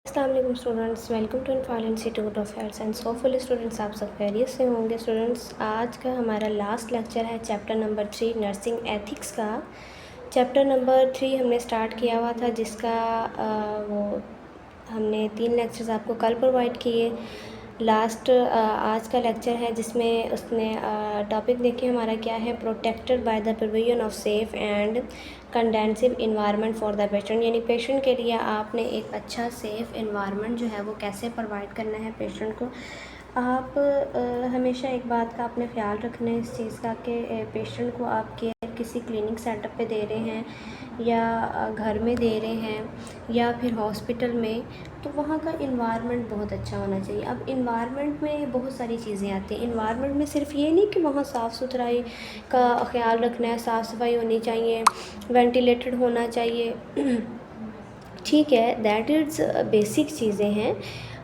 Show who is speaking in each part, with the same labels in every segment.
Speaker 1: अस्सलाम students, welcome to Imphal institute of health and hopefully students आप सब खैरियत से होंगे। स्टूडेंट्स, आज का हमारा लास्ट लेक्चर है चैप्टर नंबर 3 नर्सिंग एथिक्स का। चैप्टर नंबर 3 हमने स्टार्ट किया हुआ था, जिसका वो हमने 3 लेक्चर्स आपको कल प्रोवाइड किए। लास्ट आज का लेक्चर है जिसमें उसने टॉपिक देखिए हमारा क्या है, protected by the provision of safe and conducive environment for the patient. यानी पेशेंट के लिए आपने एक अच्छा सेफ़ इन्वायरमेंट जो है वो कैसे प्रोवाइड करना है पेशेंट को। आप हमेशा एक बात का आपने ख्याल रखना है इस चीज़ का कि पेशेंट को आप केयर किसी क्लिनिक सेटअप पे दे रहे हैं या घर में दे रहे हैं या फिर हॉस्पिटल में, तो वहाँ का इन्वायरमेंट बहुत अच्छा होना चाहिए। अब इन्वायरमेंट में बहुत सारी चीज़ें आती हैं। इन्वायरमेंट में सिर्फ ये नहीं कि वहाँ साफ़ सुथराई का ख्याल रखना है, साफ़ सफाई होनी चाहिए, वेंटिलेटेड होना चाहिए, ठीक है, दैट इज़ बेसिक चीज़ें हैं।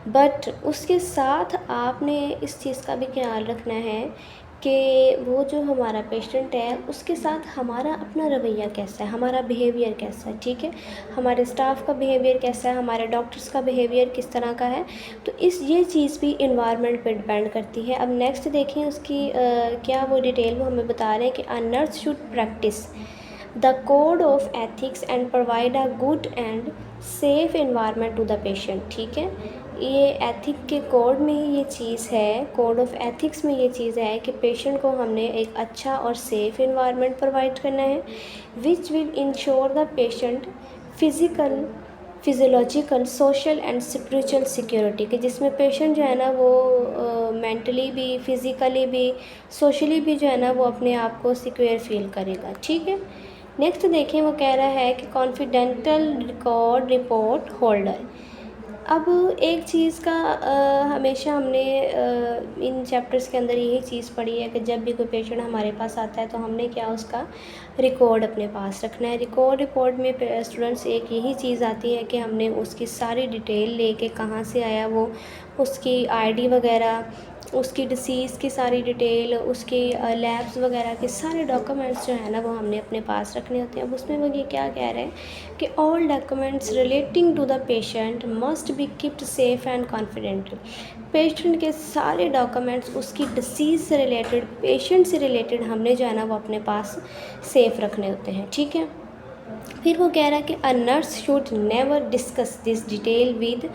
Speaker 1: बट उसके साथ आपने इस चीज़ का भी ख्याल रखना है कि वो जो हमारा पेशेंट है उसके साथ हमारा अपना रवैया कैसा है, हमारा बिहेवियर कैसा है, ठीक है, हमारे स्टाफ का बिहेवियर कैसा है, हमारे डॉक्टर्स का बिहेवियर किस तरह का है। तो ये चीज़ भी इन्वायरमेंट पे डिपेंड करती है। अब नेक्स्ट देखें उसकी क्या वो डिटेल वो हमें बता रहे हैं कि a nurse should practise the code of ethics and provide a good and safe environment to the patient, ठीक है। ये एथिक के कोड में ही ये चीज़ है, कोड ऑफ एथिक्स में ये चीज़ है कि पेशेंट को हमने एक अच्छा और सेफ़ इन्वायरमेंट प्रोवाइड करना है, which will ensure the patient physiological social and spiritual security के, जिसमें पेशेंट जो है ना वो मेंटली भी, फिज़िकली भी, सोशली भी जो है ना वो अपने आप को सिक्योर फील करेगा, ठीक है। नेक्स्ट देखें वो कह रहा है कि कॉन्फिडेंटल रिकॉर्ड रिपोर्ट होल्डर। अब एक चीज़ का हमेशा हमने इन चैप्टर्स के अंदर यही चीज़ पढ़ी है कि जब भी कोई पेशेंट हमारे पास आता है तो हमने क्या उसका रिकॉर्ड अपने पास रखना है। रिकॉर्ड रिपोर्ट में स्टूडेंट्स एक यही चीज़ आती है कि हमने उसकी सारी डिटेल लेके कहाँ से आया वो, उसकी आईडी वगैरह, उसकी डिसीज़ की सारी डिटेल, उसकी लैब्स वगैरह के सारे डॉक्यूमेंट्स जो है ना वो हमने अपने पास रखने होते हैं। अब उसमें वो ये क्या कह रहे हैं कि all documents relating to the patient must be keeped safe and confidential. Patient के सारे डॉक्यूमेंट्स उसकी डिसीज़ से रिलेटेड, पेशेंट से रिलेटेड हमने जो है ना वो अपने पास सेफ़ रखने होते हैं, ठीक है। फिर वो कह रहा है कि a nurse should never discuss this detail with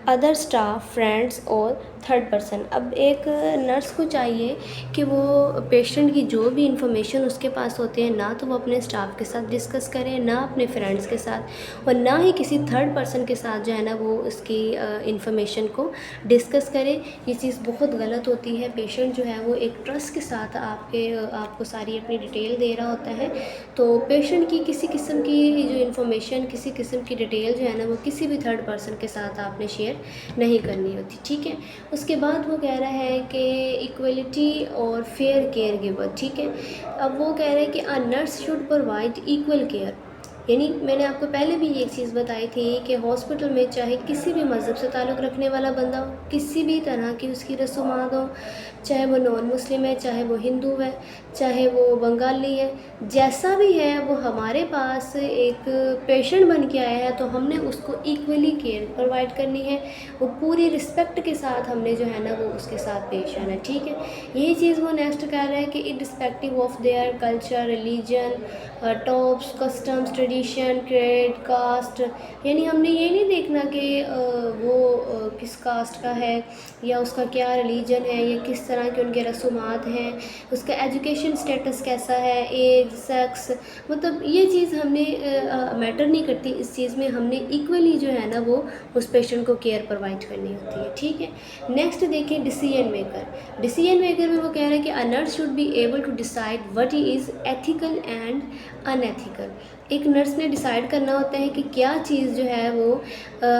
Speaker 1: other staff, friends और थर्ड पर्सन। अब एक नर्स को चाहिए कि वो पेशेंट की जो भी इंफॉर्मेशन उसके पास होते हैं ना तो वो अपने स्टाफ के साथ डिस्कस करे, ना अपने फ्रेंड्स के साथ, और ना ही किसी थर्ड पर्सन के साथ जो है ना वो उसकी इंफॉर्मेशन को डिस्कस करे। ये चीज़ बहुत गलत होती है। पेशेंट जो है वो एक ट्रस्ट के साथ आपको सारी अपनी डिटेल दे रहा होता है, तो पेशेंट की किसी किस्म की जो इन्फॉर्मेशन, किसी किस्म की डिटेल जो है ना वो किसी भी थर्ड पर्सन के साथ आपने शेयर नहीं करनी होती, ठीक है। उसके बाद वो कह रहा है कि इक्वलिटी और फेयर केयर गिवर, ठीक है। अब वो कह रहे हैं कि a nurse should provide equal care. यानी मैंने आपको पहले भी ये चीज़ बताई थी कि हॉस्पिटल में चाहे किसी भी मज़हब से ताल्लुक़ रखने वाला बंदा हो, किसी भी तरह की उसकी रसूमात हो, चाहे वो नॉन मुस्लिम है, चाहे वो हिंदू है, चाहे वो बंगाली है, जैसा भी है वो हमारे पास एक पेशेंट बन के आया है तो हमने उसको इक्वली केयर प्रोवाइड करनी है। वो पूरी रिस्पेक्ट के साथ हमने जो है ना वो उसके साथ पेश आना है, ठीक है। यही चीज़ वो नेक्स्ट कह रहा है कि irrespective of their culture, religion, tops, customs, tradition, creed, caste. यानी हमने ये नहीं देखना कि वो किस कास्ट का है या उसका क्या रिलीजन है या किस तरह के उनके रसूमात हैं, उसका एजुकेशन स्टेटस कैसा है, एज, सेक्स, मतलब ये चीज़ हमने मैटर नहीं करती। इस चीज़ में हमने इक्वली जो है ना वो उस पेशेंट को केयर प्रोवाइड करनी होती है, ठीक है। नेक्स्ट देखिए डिसीजन मेकर। डिसीजन मेकर में वो कह रहे हैं कि a nurse should be able to decide what is ethical and unethical. एक नर्स ने डिसाइड करना होता है कि क्या चीज़ जो है वो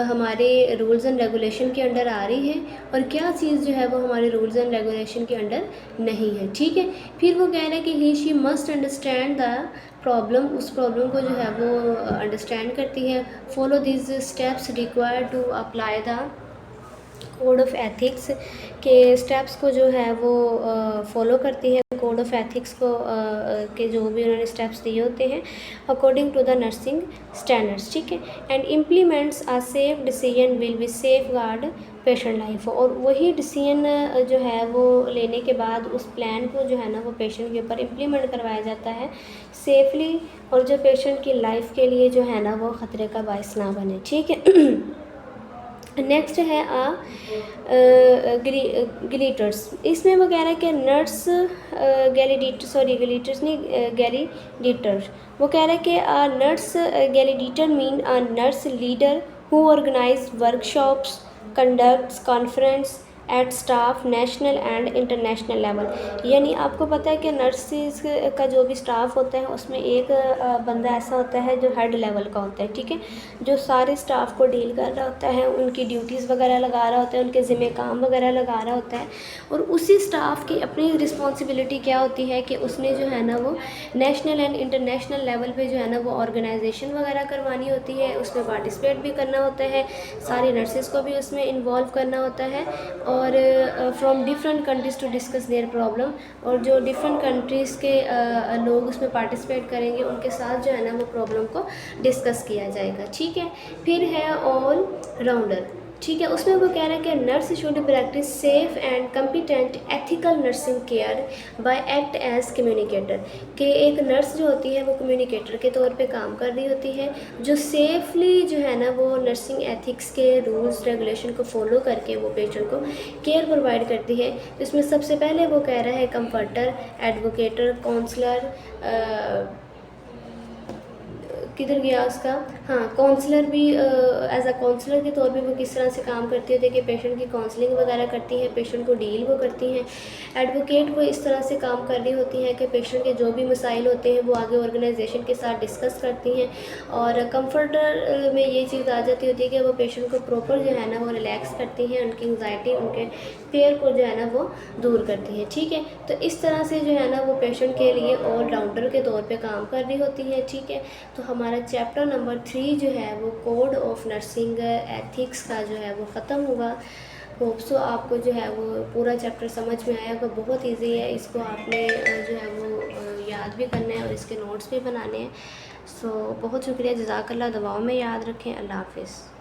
Speaker 1: हमारे रूल्स एंड रेगुलेशन के अंडर आ रही है और क्या चीज़ जो है वो हमारे रूल्स एंड रेगुलेशन के अंडर नहीं है, ठीक है। फिर वो कह रहे हैं कि he she must understand the problem, उस प्रॉब्लम को जो है वो अंडरस्टैंड करती है। Follow this steps required to apply the code of ethics के स्टेप्स को जो है वो फॉलो करती है कोड ऑफ एथिक्स को के जो भी उन्होंने स्टेप्स दिए होते हैं according to the nursing standards, ठीक है। And implements a safe decision will be safeguard patient life, और वही डिसीजन जो है वो लेने के बाद उस प्लान को जो है ना वो पेशेंट के ऊपर इम्प्लीमेंट करवाया जाता है सेफली, और जो पेशेंट की लाइफ के लिए जो है ना वो ख़तरे का बायस ना बने, ठीक है। नेक्स्ट है ग्लीटर्स। इसमें वो कह रहा है कि नर्स ग्लीटर्स नहीं गैलीडीटर, वो कह रहा है कि नर्स गैलीडीटर mean a nurse leader who organise workshops, conducts conference at staff national and international level. यानी आपको पता है कि नर्सिस का जो भी स्टाफ होता है उसमें एक बंदा ऐसा होता है जो हेड लेवल का होता है, ठीक है, जो सारे स्टाफ को डील कर रहा होता है, उनकी ड्यूटीज़ वगैरह लगा रहा होता है, उनके ज़िम्मे काम वगैरह लगा रहा होता है। और उसी स्टाफ की अपनी रिस्पॉन्सिबिलिटी क्या होती है कि उसने जो है ना वो नेशनल एंड इंटरनेशनल लेवल पे जो है ना वो ऑर्गेनाइजेशन वगैरह करवानी होती है, उसमें पार्टिसिपेट भी करना होता है, सारी नर्सिस को भी उसमें इन्वॉल्व करना होता है, और from different countries to discuss their problem, और जो डिफरेंट कंट्रीज़ के लोग उसमें पार्टिसिपेट करेंगे उनके साथ जो है ना वो प्रॉब्लम को डिस्कस किया जाएगा, ठीक है। फिर है ऑल राउंडर, ठीक है, उसमें वो कह रहा है कि nurse should practise safe and competent ethical nursing care by act as communicator, कि एक नर्स जो होती है वो कम्युनिकेटर के तौर पे काम कर रही होती है, जो सेफली जो है ना वो नर्सिंग एथिक्स के रूल्स रेगुलेशन को फॉलो करके वो पेशेंट को केयर प्रोवाइड करती है। इसमें सबसे पहले वो कह रहा है कंफर्टर, एडवोकेटर, काउंसलर, किधर गया उसका, हाँ काउंसलर भी, एज अ काउंसलर के तौर पे वो किस तरह से काम करती होती है कि पेशेंट की काउंसलिंग वगैरह करती है, पेशेंट को डील वो करती हैं। एडवोकेट वो इस तरह से काम कर रही होती हैं कि पेशेंट के जो भी मसाइल होते हैं वो आगे ऑर्गेनाइजेशन के साथ डिस्कस करती हैं। और कंफर्टर में ये चीज़ आ जाती होती है कि वो पेशेंट को प्रॉपर जो है ना वो रिलैक्स करती हैं, उनकी एंग्जाइटी, उनके फेयर को जो है ना वो दूर करती हैं, ठीक है। तो इस तरह से जो है ना वो पेशेंट के लिए ऑलराउंडर के तौर पे काम कर रही होती है, ठीक है। तो हमारा चैप्टर नंबर 3 जो है वो कोड ऑफ नर्सिंग एथिक्स का जो है वो ख़त्म हुआ। होप सो आपको जो है वो पूरा चैप्टर समझ में आया होगा, बहुत इजी है, इसको आपने जो है वो याद भी करना है और इसके नोट्स भी बनाने हैं। सो बहुत शुक्रिया, जज़ाकल्लाह, दुआओं में याद रखें, अल्लाह हाफ़िज़।